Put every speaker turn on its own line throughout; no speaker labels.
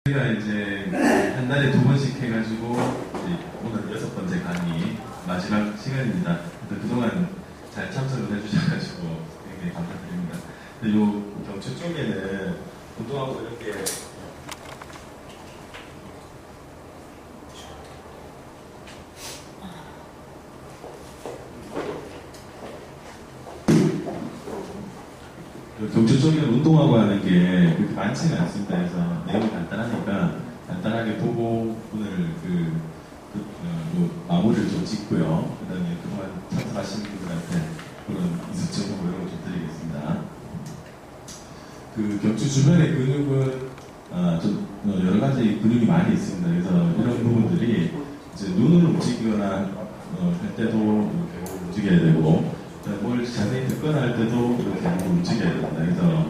저희가 이제 한 달에 2번씩 해가지고 오늘 6번째 강의 마지막 시간입니다. 그동안 잘 참석을 해주셔가지고 굉장히 감사드립니다. 요 경추 쪽에는 운동하고 이렇게 경추 쪽에는 운동하고 하는 게 그렇게 많지는 않습니다. 그래서 내용이 간단하니까 간단하게 보고 오늘 마무리를 좀 짓고요. 그 다음에 그동안 참석하신 분들한테 그런 이수증 이런 거 좀 드리겠습니다. 그 경추 주변의 근육은 좀 여러 가지 근육이 많이 있습니다. 그래서 이런 부분들이 이제 눈을 움직이거나 할 때도 이렇게 움직여야 되고 뭘 자세히 듣거나 할 때도 이렇게 한번 움직여야 된다. 그래서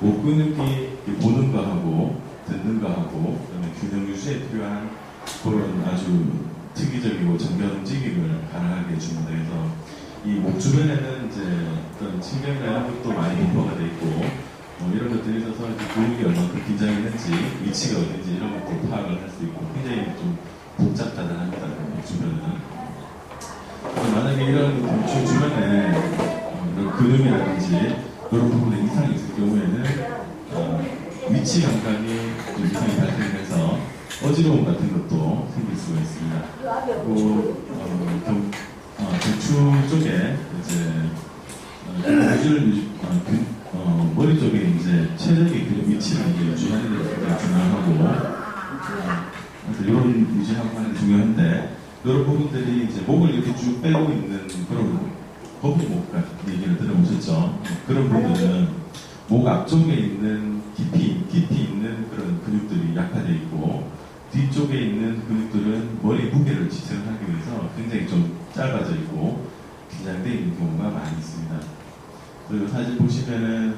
목 근육이 보는 거하고 듣는 거하고 그다음에 균형 유지에 필요한 그런 아주 특이적이고 정교한 움직임을 가능하게 해줍니다. 그래서 이 목 주변에는 이제 어떤 신경이나 이런 것도 많이 분포가 돼 있고 이런 것들이 있어서 근육이 얼마큼 긴장했는지 위치가 어딘지 이런 것도 파악을 할 수 있고 굉장히 좀 복잡하다합니다. 목 주변은. 만약에 이런 경추 주변에 이런 근육이라든지 이런 부분에 이상이 있을 경우에는 위치 감각이 좀 이상이 발생해서 어지러움 같은 것도 생길 수가 있습니다. 그리고 경추 쪽에 이제 머리 쪽에 이제 체력의 그 위치를 유지하는 게 굉장히 중요하고 이런 유지하고 하는 게 중요한데 이런 부분들이 이제 목을 이렇게 쭉 빼고 있는 그런 거북목 같은 얘기를 들어보셨죠? 그런 분들은 목 앞쪽에 있는 깊이 있는 그런 근육들이 약화되어 있고 뒤쪽에 있는 근육들은 머리 무게를 지탱하기 위해서 굉장히 좀 짧아져 있고 긴장되어 있는 경우가 많이 있습니다. 그리고 사진 보시면은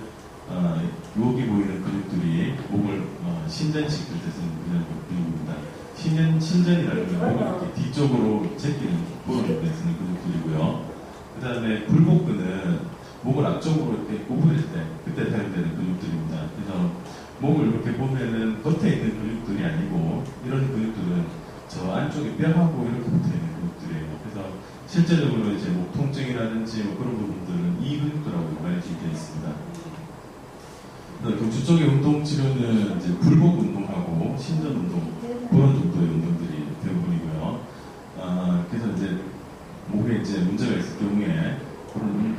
여기 보이는 근육들이 목을 신전시킬 때 쓰는 근육입니다. 신전이라는 건 목을 이렇게 뒤쪽으로 제끼는 그런 데 쓰는 근육들이고요. 그 다음에 굴복근은 목을 앞쪽으로 이렇게 구부릴 때 그때 사용되는 근육들입니다. 그래서 목을 이렇게 보면은 겉에 있는 근육들이 아니고 이런 근육들은 저 안쪽에 뼈하고 이렇게 붙어 있는 근육들이에요. 그래서 실제적으로 이제 목 통증이라든지 그런 부분들은 이 근육들하고 관련이 되어 있습니다. 경추 쪽의 운동 치료는 이제 굴복 운동하고 신전 운동 그런 정도의 운동들이 대부분이고요. 그래서 이제 목에 이제 문제가 있을 경우에 그런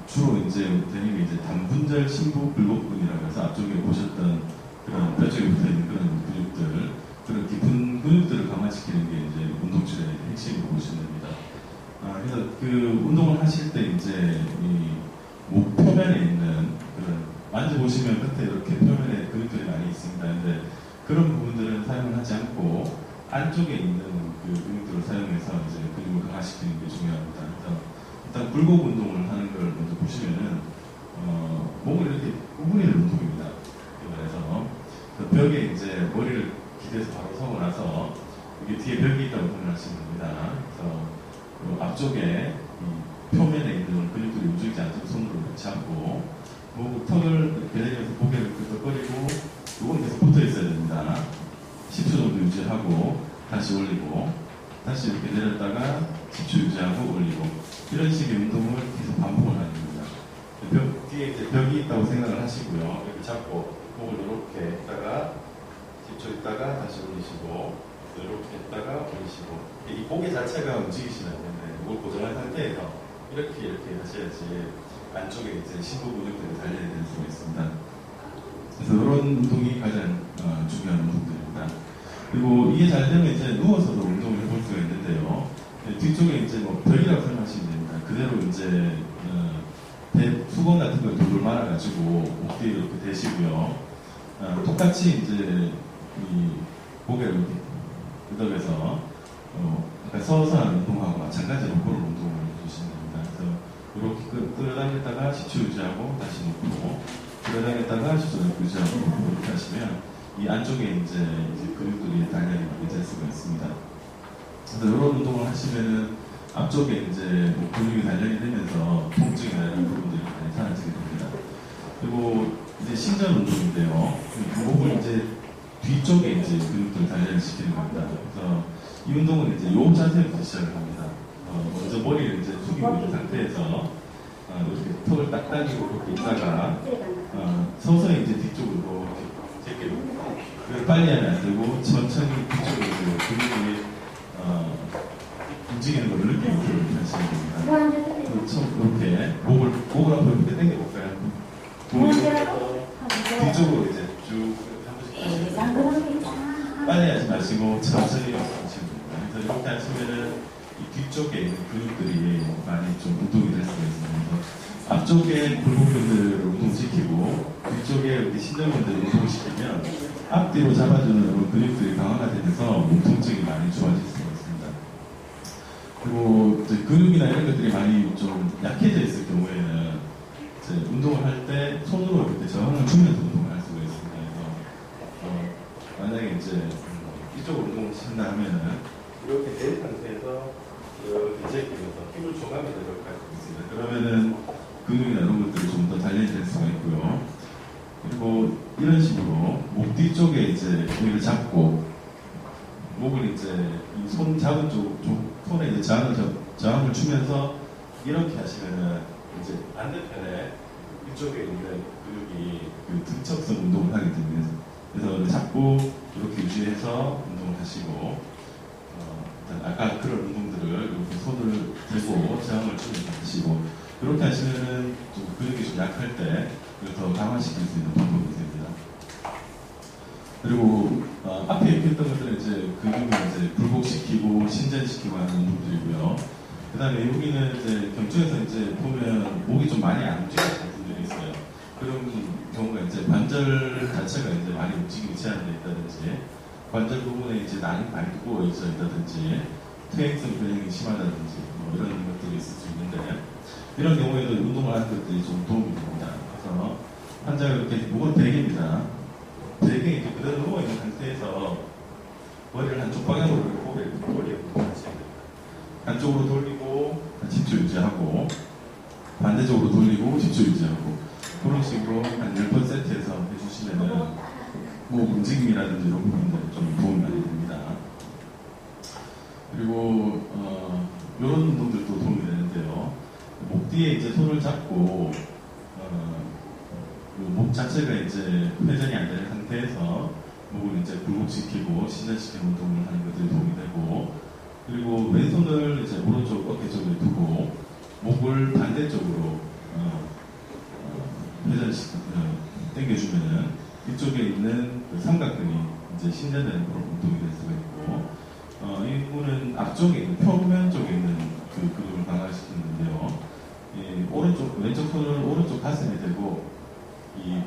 주로 이제 되는 게 이제 단분절 신부 굴복근이라고 해서 앞쪽에 보셨던 그런 뼈 쪽에 붙어 있는 그런 근육들, 그런 깊은 근육들을 강화시키는 게 이제 운동 치료의 핵심으로 보시면 됩니다. 그래서 그 운동을 하실 때 이제 이 목 표면에 있는 그런 만져보시면 끝에 이렇게 표면에 근육들이 많이 있습니다. 근데 그런 부분들은 사용을 하지 않고 안쪽에 있는 그 근육들을 사용해서 이제 근육을 강화시키는 게 중요합니다. 그래서 일단 굴곡 운동을 하는 걸 먼저 보시면은 목을 이렇게 구부리는 운동입니다. 그래서 그 벽에 이제 머리를 기대서 바로 서고 나서 이게 뒤에 벽이 있다고 생각하시면 됩니다. 그래서 그 앞쪽에 표면에 있는 근육들이 움직이지 않도록 손으로 잡고 턱을 배내면서 고개를 끄덕거리고 이건 계속 붙어 있어야 됩니다. 10초 정도 유지하고 다시 올리고 다시 이렇게 내렸다가 10초 유지하고 올리고 이런 식의 운동을 계속 반복을 하는 겁니다. 뒤에 이제 벽이 있다고 생각을 하시고요. 이렇게 잡고 목을 이렇게 했다가 10초 있다가 다시 올리시고 이렇게 했다가 올리시고 이 고개 자체가 움직이시면 안 되는데 목을 고정한 상태에서 이렇게 하셔야지 안쪽에 이제 신부 근육들이 단련이 될 수가 있습니다. 그래서 이런 운동이 가장 중요한 운동들입니다. 그리고 이게 잘 되면 이제 누워서도 운동을 해볼 수가 있는데요. 뒤쪽에 이제 뭐 벽이라고 생각하시면 됩니다. 그대로 이제 수건 같은 걸 돌을 말아가지고 목 뒤에 이렇게 대시고요. 똑같이 이제 이 고개를 이렇게 끄덕여서 서서 하는 운동하고 마찬가지로 그런 운동을 해주시면 됩니다. 그래서 이렇게 끌어당겼다가 10초 유지하고 다시 놓고 끌어당겼다가 10초 유지하고 놓고 이렇게 하시면 이 안쪽에 이제 근육들이 단련이 많이 될 수가 있습니다. 그래서 이런 운동을 하시면은 앞쪽에 이제 근육이 단련이 되면서 통증이나 이런 부분들이 많이 사라지게 됩니다. 그리고 이제 신전 운동인데요. 목을 이제 뒤쪽에 이제 근육들 단련을 시키는 겁니다. 그래서 이 운동은 이제 요 자세부터 시작을 합니다. 먼저 머리를 이제 숙이고 있는 상태에서 이렇게 턱을 딱 당기고 이렇게 있다가 서서히 이제 뒤쪽으로 이렇게 제끼고 그걸 빨리 하면 안 되고 천천히 뒤쪽으로 근육이 움직이는 걸 느끼고 이렇게 하시면 됩니다. 이렇게 목을 앞으로 이렇게 당겨볼까요? 뒤쪽으로 이제 쭉 한 번씩 빨리 하지 마시고 천천히 하시면 됩니다. 그래서 이렇게 하시면은 이 뒤쪽에 있는 근육들이 많이 좀 운동이 될 수가 있습니다. 앞쪽에 굴곡근들을 운동시키고 뒤쪽에 우리 신전근들을 운동시키면 앞뒤로 잡아주는 근육들이 강화가 되면서 몸통증이 많이 좋아질 수가 있습니다. 그리고 근육이나 이런 것들이 많이 좀 약해져 있을 경우에는 운동을 할 때 손으로 이렇게 저항을 주면서 운동을 할 수가 있습니다. 그래서 만약에 이제 이쪽으로 운동을 한다 하면은 이렇게 내린 상태에서 이렇게 제끼면서 힘을 줘가면서 이렇게 할 수 있습니다. 그러면은 근육이나 이런 것들이 좀 더 단련될 수가 있고요. 그리고 이런 식으로 목 뒤쪽에 이제 여기를 잡고 목을 이제 이 손 잡은 손에 이제 저항을 주면서 이렇게 하시면은 이제 반대편에 이쪽에 있는 근육이 그 등척성 운동을 하게 됩니다. 그래서 잡고 이렇게 유지해서 운동을 하시고 아까 그런 운동들을 이렇게 손을 들고 저항을 주면서 하시고 이렇게 하시면은 좀 근육이 좀 약할 때 더 강화시킬 수 있는 방법이 됩니다. 그리고 앞에 이렇게 했던 것들은 이제 근육을 이제 굴곡시키고 신전시키고 하는 운동들이고요. 그 다음에 여기는 이제 경추에서 이제 보면 목이 좀 많이 안 움직이는 분들이 있어요. 그런 경우가 이제 관절 자체가 이제 많이 움직임이 제한되어 있다든지 관절 부분에 이제 난이 많이 두꺼워 있어 있다든지 퇴행성 변형이 심하다든지 뭐 이런 것들이 있을 수 있는데 이런 경우에도 운동을 하는 것들이 좀 도움이 됩니다. 그래서 환자가 이렇게 목은 베개입니다. 베개에 이렇게 그대로 누워있는 상태에서 머리를 한쪽 방향으로 이렇게 머리에 하시면 됩니다. 한쪽으로 돌리고 집중 유지하고 반대쪽으로 돌리고 집중 유지하고 그런 식으로 한 10번 세트해서 해주시면은 뭐 움직임이라든지 이런 부분들이 좀 도움이 많이 됩니다. 그리고 이런 운동들도 도움이 되는데요. 목 뒤에 이제 손을 잡고 목 자체가 이제 회전이 안 되는 상태에서 목을 이제 굴곡시키고 신전시키는 운동을 하는 것들이 도움이 되고 그리고 왼손을 이제 오른쪽 어깨 쪽에 두고 목을 반대쪽으로 당겨주면은 이쪽에 있는 그 삼각근이 이제 신전되는 그런 운동이 될 수가 있고 이분은 앞쪽에 있는 표면 쪽에 있는 그 근육을 강화시키는데요. 왼쪽 손을 오른쪽 가슴에 대고 이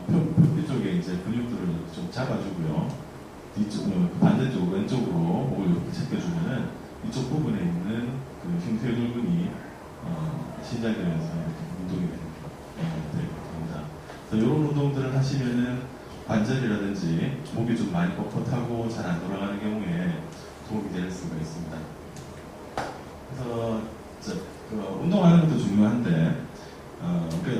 뒤쪽에 이제 근육들을 좀 잡아주고요. 반대쪽 왼쪽으로 목을 이렇게 제껴주면은 이쪽 부분에 있는 그 흉쇄골근이 신장되면서 운동이 됩니다. 그래서 이런 운동들을 하시면은 관절이라든지 목이 좀 많이 뻣뻣하고 잘 안 돌아가는 경우에 도움이 될 수가 있습니다. 그래서 운동하는 것도 중요한데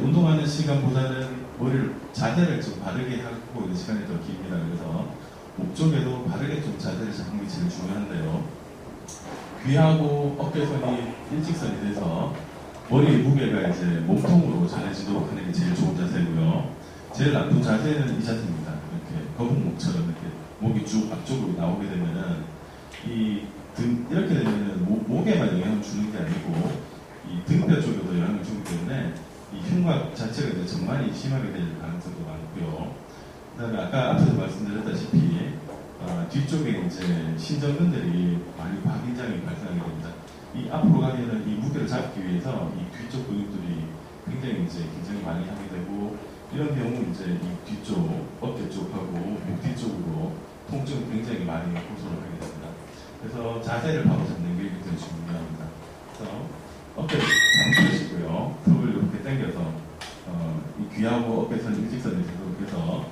운동하는 시간보다는 머리를 자세를 좀 바르게 하고 있는 시간이 더 깁니다. 그래서 목 쪽에도 바르게 좀 자세를 잡는 게 제일 중요한데요. 귀하고 어깨선이 일직선이 돼서 머리의 무게가 이제 몸통으로 전해지도록 하는 게 제일 좋은 자세고요. 제일 나쁜 자세는 이 자세입니다. 이렇게 거북목처럼 이렇게 목이 쭉 앞쪽으로 나오게 되면은 이렇게 되면은 목에만 영향을 주는 게 아니고 이 등뼈 쪽에도 영향을 주기 때문에 이 흉곽 자체가 이제 전반이 심하게 될 가능성도 많고요. 그다음에 아까 앞에서 말씀드렸다시피 뒤쪽에 이제 신전근들이 많이 과긴장이 발생하게 됩니다. 이 앞으로 가면은 이 무게를 잡기 위해서 이 뒤쪽 근육들이 굉장히 이제 긴장을 많이 하게 되고 이런 경우 이제 이 뒤쪽 어깨 쪽하고 목 뒤쪽으로 통증을 굉장히 많이 호소를 하게 됩니다. 그래서 자세를 바로 잡는 게 굉장히 중요합니다. 그래서 어깨를 당기시고요. 턱을 이렇게 당겨서 이 귀하고 어깨선 일직선에 되도록 해서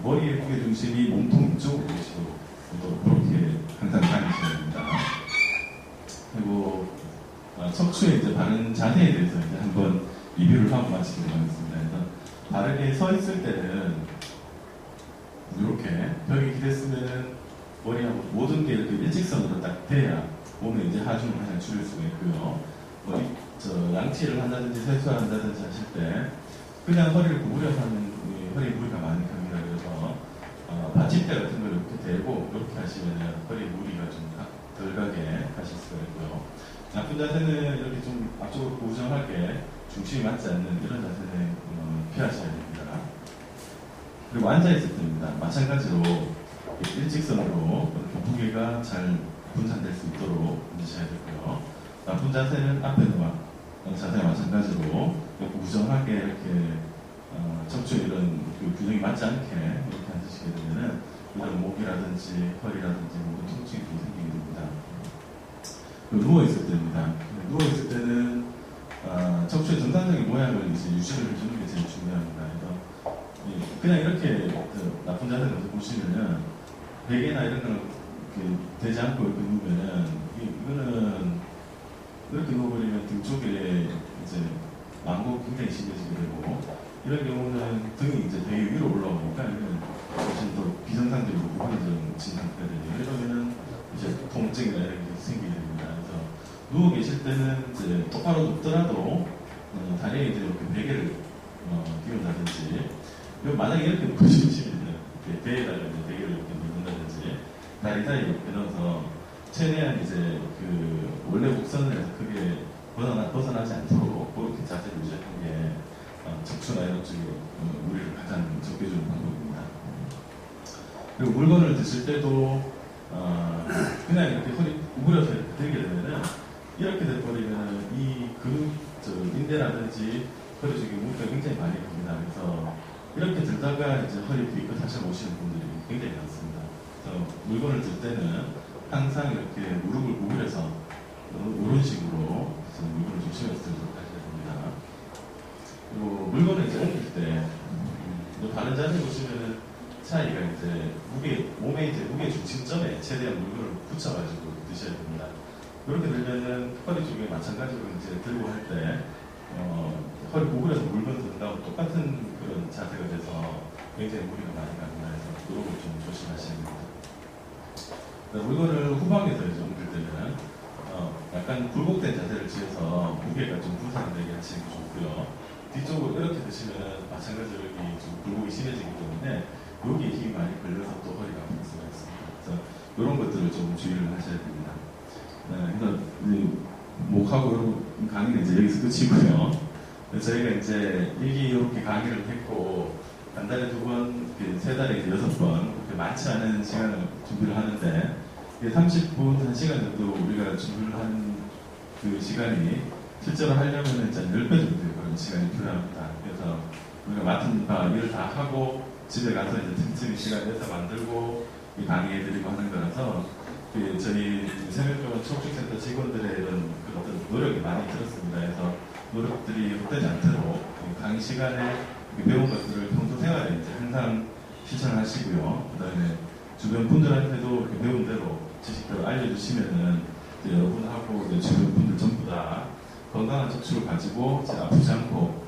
머리의 무게 중심이 몸통 이쪽으로 오시도록 그렇게 항상 다니셔야 됩니다. 그리고 척추에 이제 바른 자세에 대해서 이제 한번 리뷰를 하고 마치도록 하겠습니다. 그래서 바르게 서 있을 때는 이렇게 벽이 기댔으면 머리하고 모든 게 이렇게 일직선으로 딱 돼야 몸에 이제 하중을 가장 줄일 수가 있고요. 양치를 한다든지 세수를 한다든지 하실 때 그냥 허리를 구부려서 하면 허리에 무리가 많이 갑니다. 그래서 받침대 같은 걸 이렇게 대고 이렇게 하시면 허리에 무리가 좀 덜 가게 하실 수가 있고요. 나쁜 자세는 이렇게 좀 앞쪽으로 고정하게 중심이 맞지 않는 이런 자세는 피하셔야 됩니다. 그리고 앉아있을 때입니다. 마찬가지로 일직선으로 무게가 잘 분산될 수 있도록 앉으셔야 되고요. 나쁜 자세는 앞에 놓아 자세와 마찬가지로 고정하게 이렇게 척추에 이런 균형이 맞지 않게 이렇게 앉으시게 되면은 이런 목이라든지 허리라든지 모든 통증이 좀 생기게 됩니다. 누워있을 때입니다. 누워있을 때는 척추의 정상적인 모양을 이제 유지를 해주는 게 제일 중요합니다. 그래서 그냥 이렇게 나쁜 자세를 보시면은 베개나 이런 거는 되지 않고 이렇게 누우면은 이거는 이렇게 누워버리면 등 쪽에 이제 망고 굉장히 심해지게 되고 이런 경우는 등이 이제 되게 위로 올라오니까 이건 훨씬 더 비정상적이고 무관적 진상태가 되죠. 이러면은 이제 통증이나 이런 게 생기게 됩니다. 그래서 누워 계실 때는 이제 똑바로 눕더라도 다리에 이제 이렇게 베개를 끼운다든지 만약에 이렇게 놓고 싶으시면 배에다가 이제 베개를 이렇게 놓는다든지 다리 사이에 이렇게 넣어서 최대한 이제 원래 곡선을 크게 벗어나지 않도록 그렇게 자세를 유지하는 게 척추나 이런 쪽에 우리를 가장 적게 주는 방법입니다. 그리고 물건을 드실 때도 그냥 이렇게 허리 구부려서 이렇게 들게 되면은 이렇게 돼버리면 인대라든지 허리 쪽에 무리가 굉장히 많이 갑니다. 그래서 이렇게 들다가 이제 허리 뒤끝 하시고 오시는 분들이 굉장히 많습니다. 그래서 물건을 들 때는 항상 이렇게 무릎을 구부려서 이런 식으로 물건을 조심해서 들도록 하셔야 됩니다. 그리고 물건을 이제 옮길 때 다른 자세 보시면은 차이가 이제 몸의 이제 무게 중심점에 최대한 물건을 붙여가지고 드셔야 됩니다. 그렇게 들면은 허리 쪽에 마찬가지로 이제 들고 할 때 허리 구부려서 물건 든다고 똑같은 그런 자세가 돼서 굉장히 무리가 많이 갑니다. 그래서 그런 걸 좀 조심하셔야 됩니다. 물건을 후방에서 이제 옮길 때는 약간 굴곡된 자세를 취해서 무게가 좀 분산되게 하시는 게 좋고요. 뒤쪽으로 이렇게 드시면 마찬가지로 여기 좀 굴곡이 심해지기 때문에 여기에 힘이 많이 걸려서 또 허리가 아플 수가 있습니다. 그래서 이런 것들을 좀 주의를 하셔야 됩니다. 그래서 목하고 강의는 이제 여기서 끝이고요. 저희가 이제 이렇게 강의를 했고 한 달에 2번, 3달에 이제 6번 그렇게 많지 않은 시간을 준비를 하는데 30분, 1시간 정도 우리가 준비를 한 그 시간이 실제로 하려면 이제 10배 정도의 그런 시간이 필요합니다. 그래서 우리가 맡은 바 일을 다 하고 집에 가서 이제 틈틈이 시간 내서 만들고 강의해드리고 하는 거라서 저희 생명병원 척추센터 직원들의 이런 어떤 노력이 많이 들었습니다. 그래서 노력들이 헛되지 않도록 강의 시간에 배운 것들을 평소 생활에 이제 항상 실천을 하시고요. 그 다음에 주변 분들한테도 이렇게 배운 대로 지식대로 알려주시면은 여러분하고 주변 분들 전부 다 건강한 척추를 가지고 아프지 않고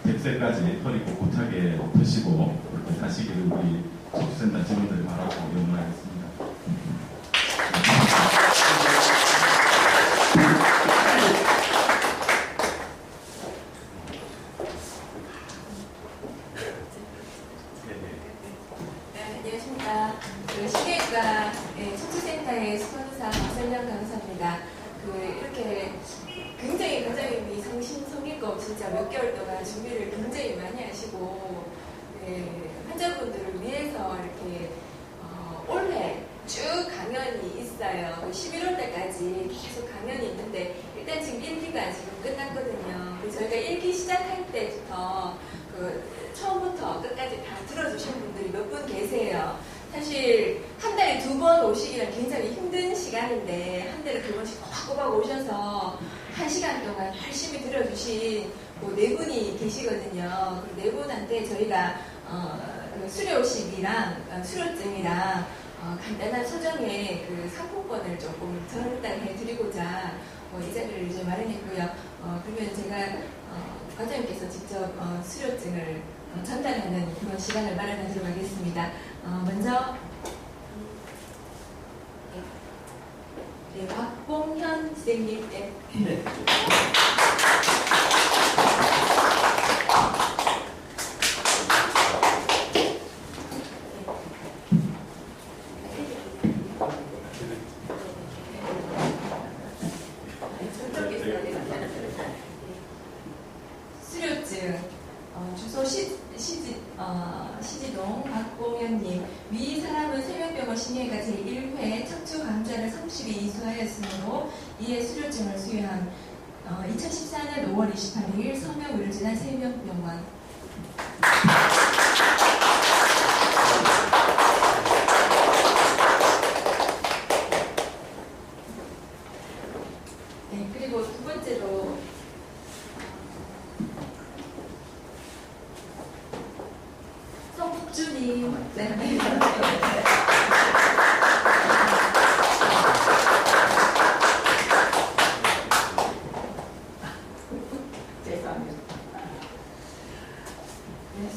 100세까지 허리 꼿꼿하게 펴시고 그렇게 사시기를 우리 척추센터 직원들이 바라고 응원하겠습니다.
안녕하십니까. 시계과 척추센터의 스폰서 박선영 강사입니다. 이렇게 굉장히 과장님이 성심성의껏 진짜 몇 개월 동안 준비를 굉장히 많이 하시고 환자분들을 위해서 이렇게 올해 쭉 강연이 있어요. 11월 달까지 계속 강연이 있는데 일단 지금 1기가 지금 끝났거든요. 저희가 1기 시작할 때부터 처음부터 끝까지 다 들어주신 분들이 몇 분 계세요. 사실 한 달에 2번 오시기는 굉장히 힘든 시간인데 한 달에 2번씩 꼬박꼬박 오셔서 1시간 동안 열심히 들어주신 4분이 계시거든요. 그 4분한테 저희가 수료식이랑 수료증이랑 간단한 소정의 상품권을 조금 전달해 드리고자 이 자리를 이제 마련했고요. 그러면 제가 과장님께서 직접 수료증을 전달하는 그런 시간을 마련하도록 하겠습니다. 먼저 선생님. 네. 수료증 주소 시지동 박공현님. 위 사람은 새벽병원 신예가 제1회 척추 감자를 성실히 이수하였으므로 이에 수료증을 수여함. 2014년 5월 28일 성명의료진단 세명병원. 네, 그리고 두 번째로 성국주님. 네.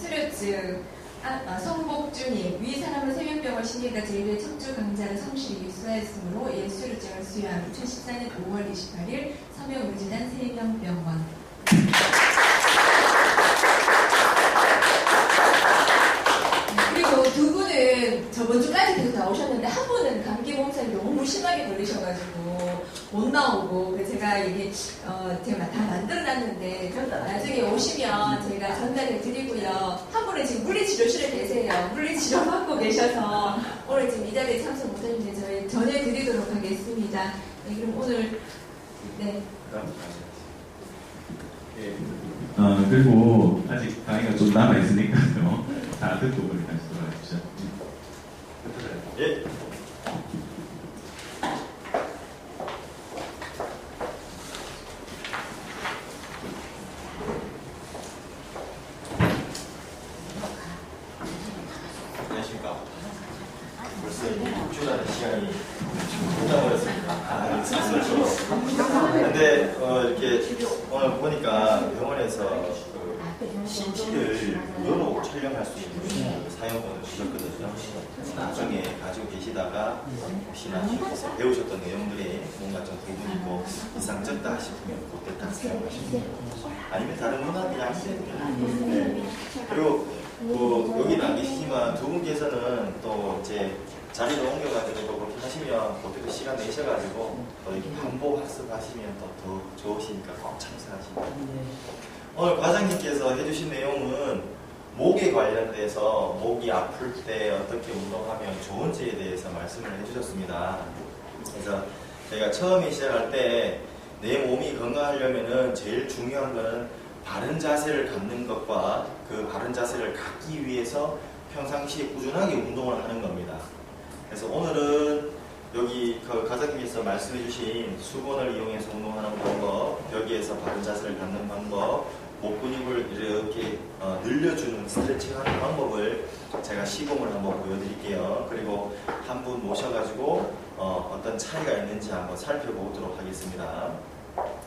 수료증 성복주님. 위 사람은 세명병원 신예가 제1회 척추 강자를 성실히 수하였으므로 이에 수료증을 수여함. 2014년 5월 28일 서명의료진단 세명병원. 그리고 두 분은 저번 주까지 계속 나오셨는데 한 분은 감기 몸살이 너무 심하게 걸리셔가지고 못 나오고, 그래서 제가 이게 제가 다 만들어놨는데 나중에 오시면 제가 전달해 드리고요. 한 분은 지금 물리치료실에 계세요. 물리치료 받고 계셔서 오늘 지금 이 자리에 참석 못했는데 저희 전해드리도록 하겠습니다. 네, 그럼 오늘 네.
그리고 아직 강의가 좀 남아있으니까요. 다 듣고 우리 다시 돌아가십시오.
예. 안녕하십니까. 벌써 6주라는 시간이 끝나버렸습니다. 근데 이렇게 오늘 보니까 병원에서 CT를 무료로 촬영할 수 있는 사용권을 주셨거든요. 나중에 가지고 계시다가 혹시나 배우셨던 내용들이 뭔가 좀 부분이고 이상적다 싶으면 그때 딱 사용하시면 아니면 다른 문화들이 아니면 네. 그리고 여기는 안 계시지만 두 분께서는 또 이제 자리를 옮겨가지고 그렇게 하시면 그때도 시간 내셔가지고 또 이렇게 반복 학습하시면 더 좋으시니까 꼭 참석하시면. 오늘 과장님께서 해주신 내용은 목에 관련돼서 목이 아플 때 어떻게 운동하면 좋은지에 대해서 말씀을 해주셨습니다. 그래서 제가 처음에 시작할 때 내 몸이 건강하려면은 제일 중요한 거는 바른 자세를 갖는 것과 그 바른 자세를 갖기 위해서 평상시에 꾸준하게 운동을 하는 겁니다. 그래서 오늘은 여기 그 과장님께서 말씀해주신 수건을 이용해서 운동하는 방법, 벽에서 바른 자세를 갖는 방법, 목 근육을 이렇게 늘려주는 스트레칭하는 방법을 제가 시범을 한번 보여드릴게요. 그리고 한 분 모셔가지고 어떤 차이가 있는지 한번 살펴보도록 하겠습니다.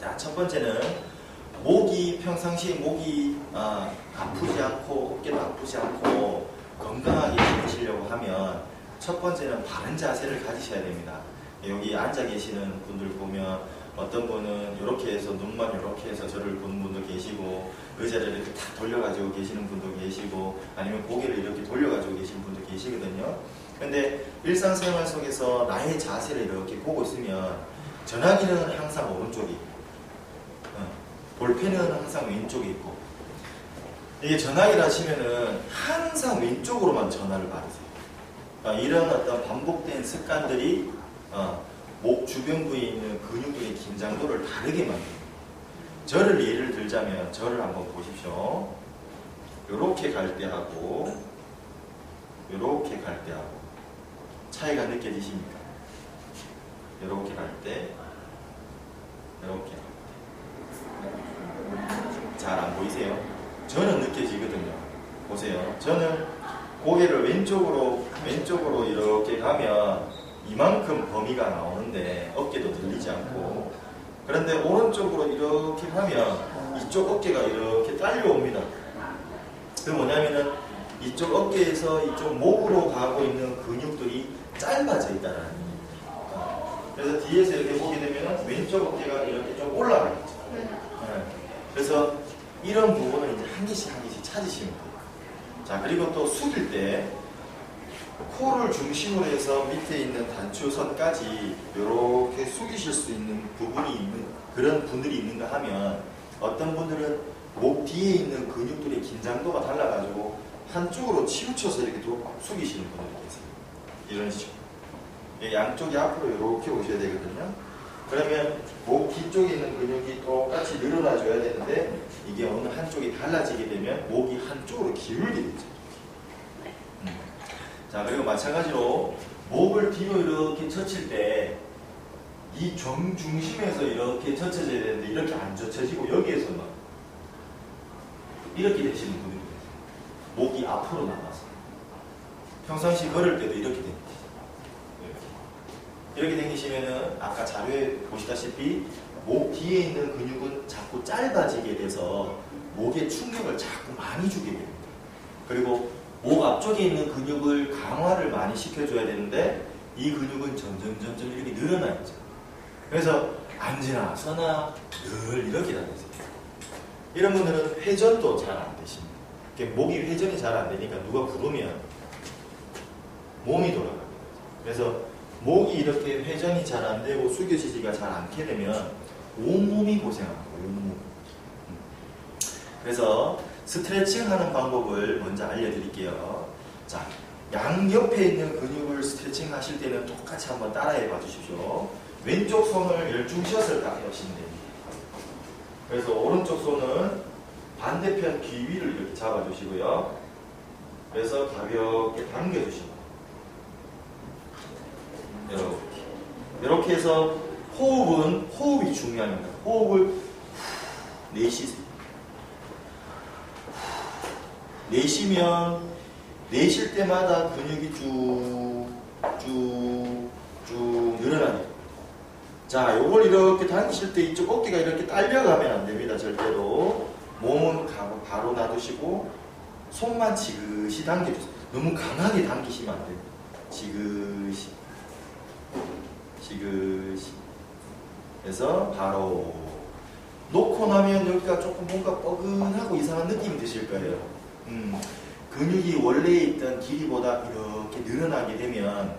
자, 첫 번째는 평상시에 목이 아프지 않고 어깨도 아프지 않고 건강하게 지내시려고 하면 첫 번째는 바른 자세를 가지셔야 됩니다. 여기 앉아 계시는 분들 보면 어떤 분은 이렇게 해서 눈만 이렇게 해서 저를 보는 분도 계시고 의자를 이렇게 탁 돌려가지고 계시는 분도 계시고 아니면 고개를 이렇게 돌려가지고 계시는 분도 계시거든요. 근데 일상생활 속에서 나의 자세를 이렇게 보고 있으면 전화기는 항상 오른쪽에 있고 볼펜은 항상 왼쪽에 있고 이게 전화기를 하시면은 항상 왼쪽으로만 전화를 받으세요. 이런 어떤 반복된 습관들이 목 주변 부위에 있는 근육들의 긴장도를 다르게 만듭니다. 저를 예를 들자면 저를 한번 보십시오. 요렇게 갈 때 하고 요렇게 갈 때 하고 차이가 느껴지십니까? 요렇게 갈 때 요렇게 잘 안 보이세요? 저는 느껴지거든요. 보세요. 저는 고개를 왼쪽으로 이렇게 가면 이만큼 범위가 나오는데 어깨도 들리지 않고, 그런데 오른쪽으로 이렇게 하면 이쪽 어깨가 이렇게 딸려옵니다. 그 뭐냐면은 이쪽 어깨에서 이쪽 목으로 가고 있는 근육들이 짧아져 있다는 얘기입니다. 그래서 뒤에서 이렇게 보게 되면 왼쪽 어깨가 이렇게 좀 올라가겠죠. 네. 그래서 이런 부분을 이제 한 개씩 찾으시면 돼요. 자, 그리고 또 숙일 때 코를 중심으로 해서 밑에 있는 단추선까지 이렇게 숙이실 수 있는 부분이 있는 그런 분들이 있는가 하면 어떤 분들은 목 뒤에 있는 근육들의 긴장도가 달라가지고 한쪽으로 치우쳐서 이렇게 숙이시는 분들이 계세요. 이런 식으로. 양쪽이 앞으로 이렇게 오셔야 되거든요. 그러면 목 뒤쪽에 있는 근육이 똑같이 늘어나줘야 되는데 이게 어느 한쪽이 달라지게 되면 목이 한쪽으로 기울게 되죠. 자, 그리고 마찬가지로 목을 뒤로 이렇게 젖힐 때 이 중심에서 이렇게 젖혀져야 되는데 이렇게 안 젖혀지고 여기에서 막 이렇게 되시는 분들이 계세요. 목이 앞으로 나가서 평상시 걸을 때도 이렇게 됩니다. 이렇게 당기시면은 아까 자료에 보시다시피 목 뒤에 있는 근육은 자꾸 짧아지게 돼서 목에 충격을 자꾸 많이 주게 됩니다. 그리고 목 앞쪽에 있는 근육을 강화를 많이 시켜줘야 되는데 이 근육은 점점 이렇게 늘어나 있죠. 그래서 앉으나 서나 늘 이렇게 다니세요. 이런 분들은 회전도 잘 안 되십니다. 목이 회전이 잘 안 되니까 누가 부르면 몸이 돌아가요. 그래서 목이 이렇게 회전이 잘 안 되고 숙여지지가 잘 않게 되면 온몸이 고생합니다. 온몸. 그래서 스트레칭 하는 방법을 먼저 알려드릴게요. 자, 양옆에 있는 근육을 스트레칭 하실 때는 똑같이 한번 따라해 봐 주십시오. 왼쪽 손을 열중샷을 딱 해주시면 됩니다. 그래서 오른쪽 손은 반대편 귀 위를 이렇게 잡아주시고요. 그래서 가볍게 당겨주시고 이렇게 해서 호흡이 중요합니다. 호흡을 내쉬세요. 내쉬면 내쉴 때마다 근육이 쭉 늘어나요. 자, 요걸 이렇게 당기실 때 이쪽 어깨가 이렇게 딸려가면 안 됩니다. 절대로. 몸은 바로 놔두시고 손만 지그시 당겨주세요. 너무 강하게 당기시면 안 됩니다. 지그시. 그래서 바로 놓고 나면 여기가 조금 뭔가 뻐근하고 이상한 느낌이 드실 거예요. 근육이 원래 있던 길이보다 이렇게 늘어나게 되면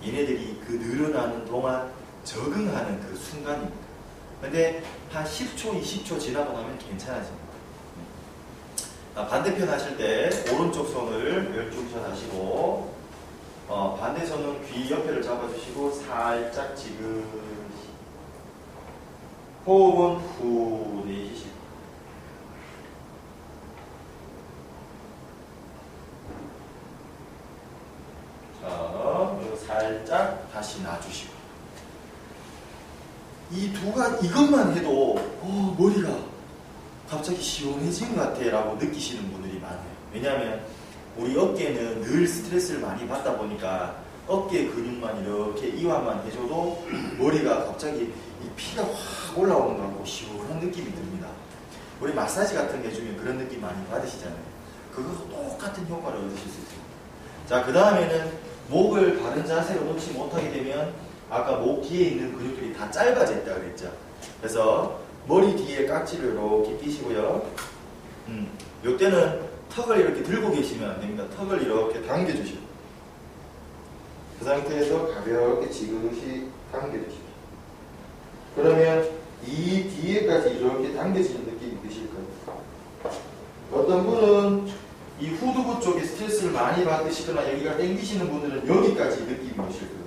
얘네들이 그 늘어나는 동안 적응하는 그 순간입니다. 근데 한 10초, 20초 지나고 나면 괜찮아집니다. 반대편 하실 때 오른쪽 손을 열중샷 하시고 반대 손은 귀 옆에를 잡아주시고 살짝 지그시 호흡은 후 내쉬시고 자, 그리고 살짝 다시 놔주시고 이것만 해도 머리가 갑자기 시원해진 것 같아 라고 느끼시는 분들이 많아요. 왜냐하면 우리 어깨는 늘 스트레스를 많이 받다 보니까 어깨 근육만 이렇게 이완만 해줘도 머리가 갑자기 이 피가 확 올라오는 것 같고 시원한 느낌이 듭니다. 우리 마사지 같은 게 해주면 그런 느낌 많이 받으시잖아요. 그거하고 똑같은 효과를 얻으실 수 있어요. 자, 그 다음에는 목을 바른 자세로 놓지 못하게 되면 아까 목 뒤에 있는 근육들이 다 짧아졌다 그랬죠. 그래서 머리 뒤에 깍지를 이렇게 끼시고요. 이때는 턱을 이렇게 들고 계시면 안 됩니다. 턱을 이렇게 당겨주시고 그 상태에서 가볍게 지그시 당겨주시고 그러면 이 뒤에까지 이렇게 당겨지는 느낌이 드실 거예요. 어떤 분은 이 후두부 쪽에 스트레스를 많이 받으시거나 여기가 당기시는 분들은 여기까지 느낌이 오실 거예요.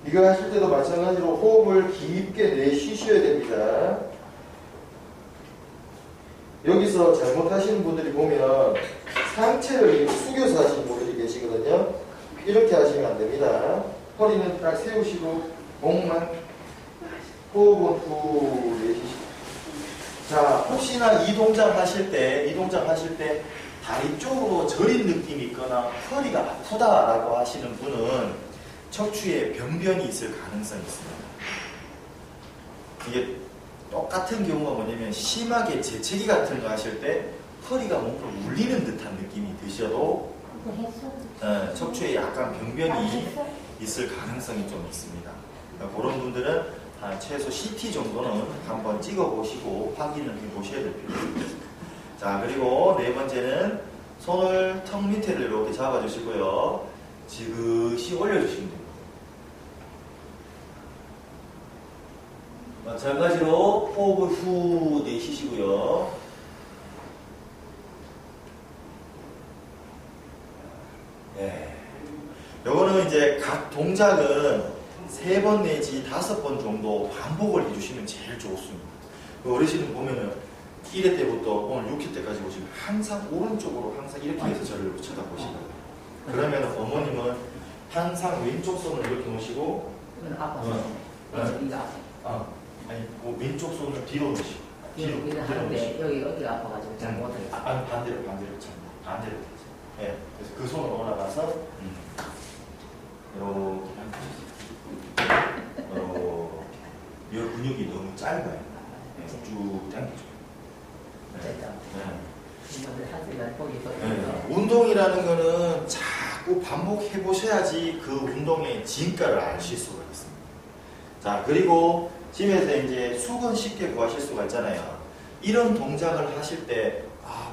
이거 하실 때도 마찬가지로 호흡을 깊게 내쉬셔야 됩니다. 여기서 잘못하시는 분들이 보면 상체를 숙여서 하시는 분들이 계시거든요. 이렇게 하시면 안 됩니다. 허리는 딱 세우시고 목만 호흡은 후 내쉬시고 자, 혹시나 이 동작 하실 때 다리 쪽으로 저린 느낌이 있거나 허리가 아프다라고 하시는 분은 척추에 병변이 있을 가능성이 있습니다. 이게 똑같은 경우가 뭐냐면 심하게 재채기 같은 거 하실 때 허리가 뭔가 울리는 듯한 느낌이 드셔도 척추에 약간 병변이 있을 가능성이 좀 있습니다. 그러니까 그런 분들은 최소 CT 정도는 한번 찍어 보시고 확인을 해 보셔야 될 필요가 있습니다. 자, 그리고 네 번째는 손을 턱 밑에를 이렇게 잡아 주시고요. 지그시 올려 주시면 됩니다. 마찬가지로 호흡을 후 내쉬시고요. 네. 요거는 이제 각 동작은 3번 내지 5번 정도 반복을 해주시면 제일 좋습니다. 어르신은 보면은 1회 때부터 오늘 6회 때까지 보시면 항상 오른쪽으로 항상 이렇게 해서 저를 쳐다보시거든요. 그러면 어머님은 항상 왼쪽 손을 이렇게 놓으시고,
이건 아파.
아니, 왼쪽 손을 뒤로 놓으시고,
뒤로 하는데 여기 어디가 아파가지고 잘 못하겠어.
반대로 쳐. 반대로. 네. 그래서 그 손으로 올라가서, 이 근육이 너무 짧아요. 네, 쭉 당겨줘요. 운동이라는 거는 자꾸 반복해 보셔야지 그 운동의 진가를 아실 수가 있습니다. 자, 그리고 집에서 이제 수건 쉽게 구하실 수가 있잖아요. 이런 동작을 하실 때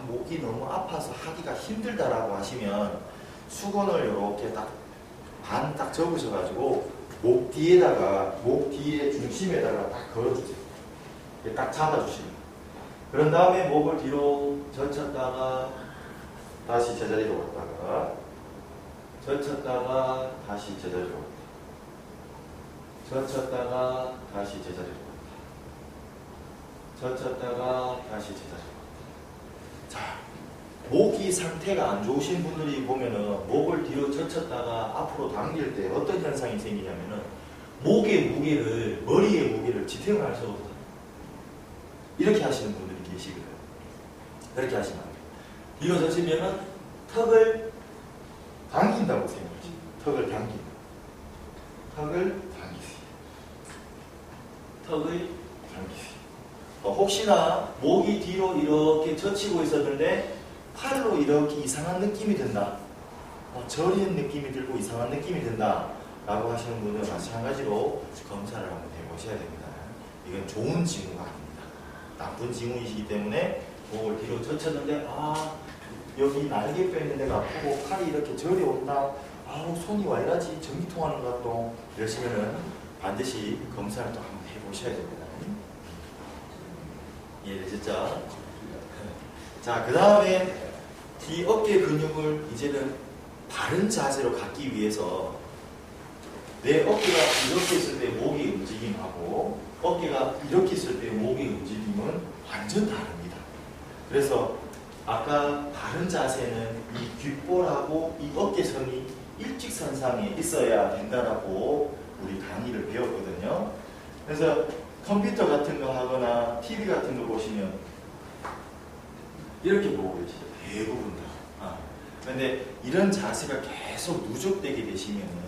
목이 너무 아파서 하기가 힘들다라고 하시면 수건을 이렇게 딱 접으셔가지고 목 뒤에 중심에다가 딱 걸어주세요. 딱 잡아주시면. 그런 다음에 목을 뒤로 젖혔다가 다시 제자리로 왔다가 젖혔다가 다시 제자리로 왔다. 젖혔다가 다시 제자리로 왔다. 젖혔다가 다시 제자리로 왔다. 자, 목이 상태가 안 좋으신 분들이 보면은 목을 뒤로 젖혔다가 앞으로 당길 때 어떤 현상이 생기냐면은 목의 무게를, 머리의 무게를 지탱을 할 수가 없어요. 이렇게 하시는 분들이 계시거든요. 그렇게 하시면 안 돼요. 뒤로 젖히면은 턱을 당긴다고 생각하시죠. 턱을 당긴다. 턱을 당기세요. 턱을 당기세요. 혹시나 목이 뒤로 이렇게 젖히고 있었는데 팔로 이렇게 이상한 느낌이 든다. 저리는 느낌이 들고 이상한 느낌이 든다. 라고 하시는 분은 마찬가지로 검사를 한번 해보셔야 됩니다. 이건 좋은 징후가 아닙니다. 나쁜 징후이시기 때문에 목을 뒤로 젖혔는데 여기 날개뼈 있는 데가 아프고 팔이 이렇게 저리 온다. 손이 와 이러지 전기 통하는 것 같다. 이러시면은 반드시 검사를 또 한번 해보셔야 됩니다. 이해되셨죠? 자, 그 다음에 이 어깨 근육을 이제는 바른 자세로 갖기 위해서 내 어깨가 이렇게 있을 때 목의 움직임하고 어깨가 이렇게 있을 때 목의 움직임은 완전 다릅니다. 그래서 아까 바른 자세는 이 귓볼하고 이 어깨선이 일직선상에 있어야 된다라고 우리 강의를 배웠거든요. 그래서 컴퓨터 같은 거 하거나 TV 같은 거 보시면 이렇게 보고 계시죠. 대부분 다. 그런데 이런 자세가 계속 누적되게 되시면은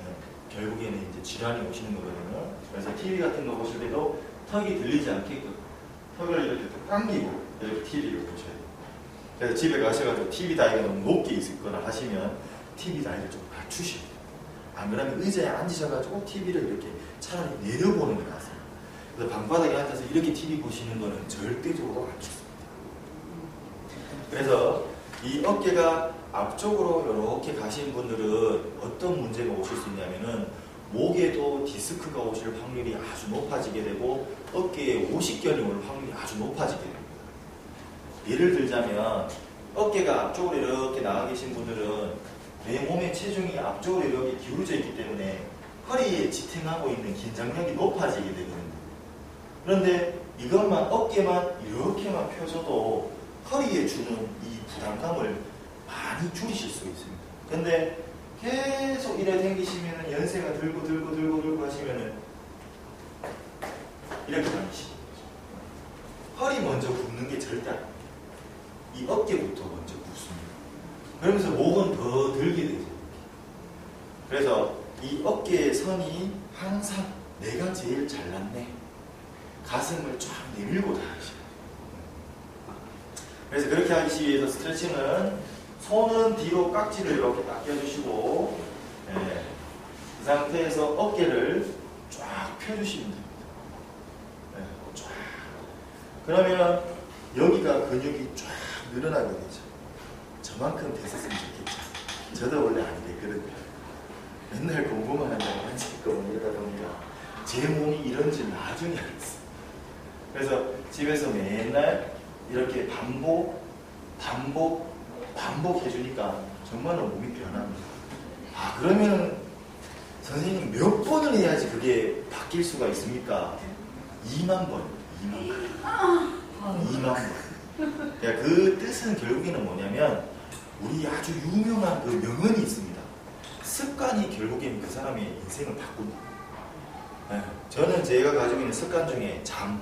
결국에는 이제 질환이 오시는 거거든요. 그래서 TV 같은 거 보실 때도 턱이 들리지 않게끔 턱을 이렇게 당기고 이렇게 TV를 보셔야 돼요. 그래서 집에 가셔가지고 TV 다이가 너무 높게 있거나 하시면 TV 다이를 좀 낮추셔야 돼요. 안 그러면 의자에 앉으셔가지고 TV를 이렇게 차라리 내려보는 게 낫습니다. 그래서 방바닥에 앉아서 이렇게 TV 보시는 거는 절대적으로 안 좋습니다. 그래서 이 어깨가 앞쪽으로 이렇게 가신 분들은 어떤 문제가 오실 수 있냐면은 목에도 디스크가 오실 확률이 아주 높아지게 되고 어깨에 오십견이 올 확률이 아주 높아지게 됩니다. 예를 들자면 어깨가 앞쪽으로 이렇게 나가 계신 분들은 내 몸의 체중이 앞쪽으로 이렇게 기울어져 있기 때문에 허리에 지탱하고 있는 긴장력이 높아지게 되거든요. 그런데 이것만 어깨만 이렇게만 펴줘도 허리에 주는 이 부담감을 많이 줄이실 수 있습니다. 근데 계속 이래 당기시면 연세가 들고 하시면은 이렇게 당기시고 허리 먼저 굽는 게 절대 아닙니다. 이 어깨부터 먼저 굽습니다. 그러면서 목은 더 들게 되죠. 그래서 이 어깨의 선이 항상 내가 제일 잘났네. 가슴을 쫙 내밀고 다니시고. 그래서 그렇게 하기 위해서 스트레칭은 손은 뒤로 깍지를 이렇게 딱 껴주시고, 예. 그 상태에서 어깨를 쫙 펴주시면 됩니다. 예. 쫙. 그러면 여기가 근육이 쫙 늘어나게 되죠. 저만큼 됐었으면 좋겠죠. 저도 원래 안 됐거든요. 맨날 공부만 한다고 한시꺼번에 이러다 보니까 제 몸이 이런 줄 나중에 알았어요. 그래서 집에서 맨날 이렇게 반복해주니까 정말로 몸이 변합니다. 아, 그러면 선생님 몇 번을 해야지 그게 바뀔 수가 있습니까? 2만 번. 2만 번. 그러니까 그 뜻은 결국에는 뭐냐면 우리 아주 유명한 그 명언이 있습니다. 습관이 결국에는 그 사람의 인생을 바꾼다. 네. 저는 제가 가지고 있는 습관 중에 잠,